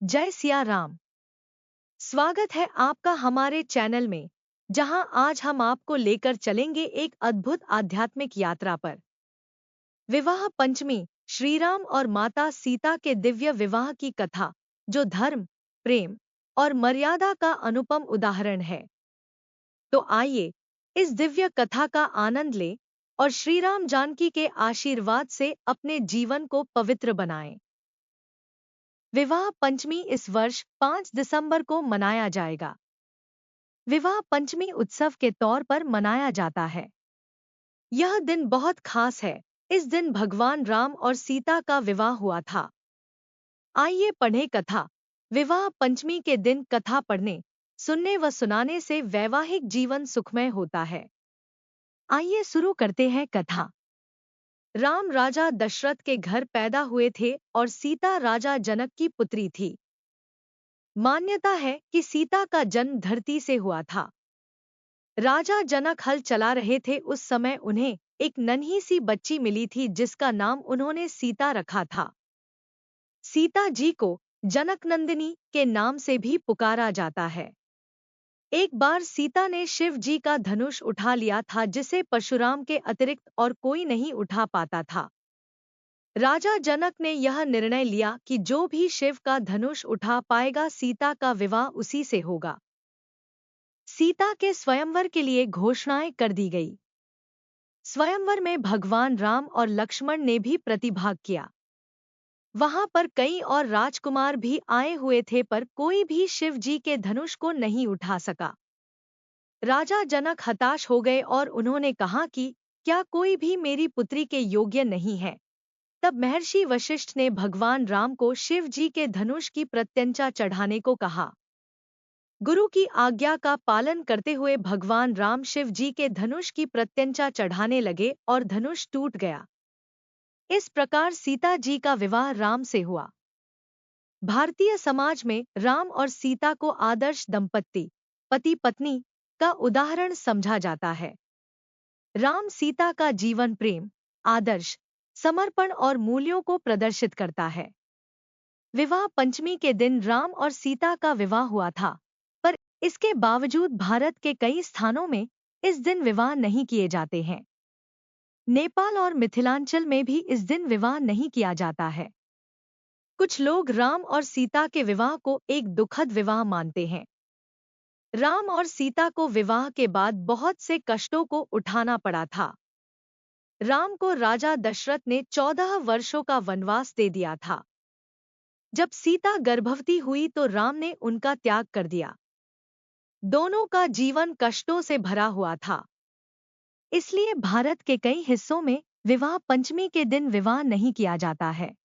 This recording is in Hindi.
जय सिया राम। स्वागत है आपका हमारे चैनल में, जहां आज हम आपको लेकर चलेंगे एक अद्भुत आध्यात्मिक यात्रा पर। विवाह पंचमी, श्रीराम और माता सीता के दिव्य विवाह की कथा, जो धर्म, प्रेम और मर्यादा का अनुपम उदाहरण है। तो आइए इस दिव्य कथा का आनंद लें और श्रीराम जानकी के आशीर्वाद से अपने जीवन को पवित्र बनाएं। विवाह पंचमी इस वर्ष 5 दिसंबर को मनाया जाएगा। विवाह पंचमी उत्सव के तौर पर मनाया जाता है। यह दिन बहुत खास है। इस दिन भगवान राम और सीता का विवाह हुआ था। आइए पढ़ें कथा। विवाह पंचमी के दिन कथा पढ़ने, सुनने व सुनाने से वैवाहिक जीवन सुखमय होता है। आइए शुरू करते हैं कथा। राम राजा दशरथ के घर पैदा हुए थे और सीता राजा जनक की पुत्री थी। मान्यता है कि सीता का जन्म धरती से हुआ था। राजा जनक हल चला रहे थे। उस समय उन्हें एक नन्ही सी बच्ची मिली थी जिसका नाम उन्होंने सीता रखा था। सीता जी को जनक नंदिनी के नाम से भी पुकारा जाता है। एक बार सीता ने शिव जी का धनुष उठा लिया था, जिसे परशुराम के अतिरिक्त और कोई नहीं उठा पाता था। राजा जनक ने यह निर्णय लिया कि जो भी शिव का धनुष उठा पाएगा, सीता का विवाह उसी से होगा। सीता के स्वयंवर के लिए घोषणाएं कर दी गई। स्वयंवर में भगवान राम और लक्ष्मण ने भी प्रतिभाग किया। वहां पर कई और राजकुमार भी आए हुए थे, पर कोई भी शिव जी के धनुष को नहीं उठा सका। राजा जनक हताश हो गए और उन्होंने कहा कि क्या कोई भी मेरी पुत्री के योग्य नहीं है। तब महर्षि वशिष्ठ ने भगवान राम को शिव जी के धनुष की प्रत्यंचा चढ़ाने को कहा। गुरु की आज्ञा का पालन करते हुए भगवान राम शिव जी के धनुष की प्रत्यंचा चढ़ाने लगे और धनुष टूट गया। इस प्रकार सीता जी का विवाह राम से हुआ। भारतीय समाज में राम और सीता को आदर्श दंपत्ति, पति पत्नी का उदाहरण समझा जाता है। राम सीता का जीवन प्रेम, आदर्श, समर्पण और मूल्यों को प्रदर्शित करता है। विवाह पंचमी के दिन राम और सीता का विवाह हुआ था, पर इसके बावजूद भारत के कई स्थानों में इस दिन विवाह नहीं किए जाते हैं। नेपाल और मिथिलांचल में भी इस दिन विवाह नहीं किया जाता है। कुछ लोग राम और सीता के विवाह को एक दुखद विवाह मानते हैं। राम और सीता को विवाह के बाद बहुत से कष्टों को उठाना पड़ा था। राम को राजा दशरथ ने 14 वर्षों का वनवास दे दिया था। जब सीता गर्भवती हुई तो राम ने उनका त्याग कर दिया। दोनों का जीवन कष्टों से भरा हुआ था। इसलिए भारत के कई हिस्सों में विवाह पंचमी के दिन विवाह नहीं किया जाता है।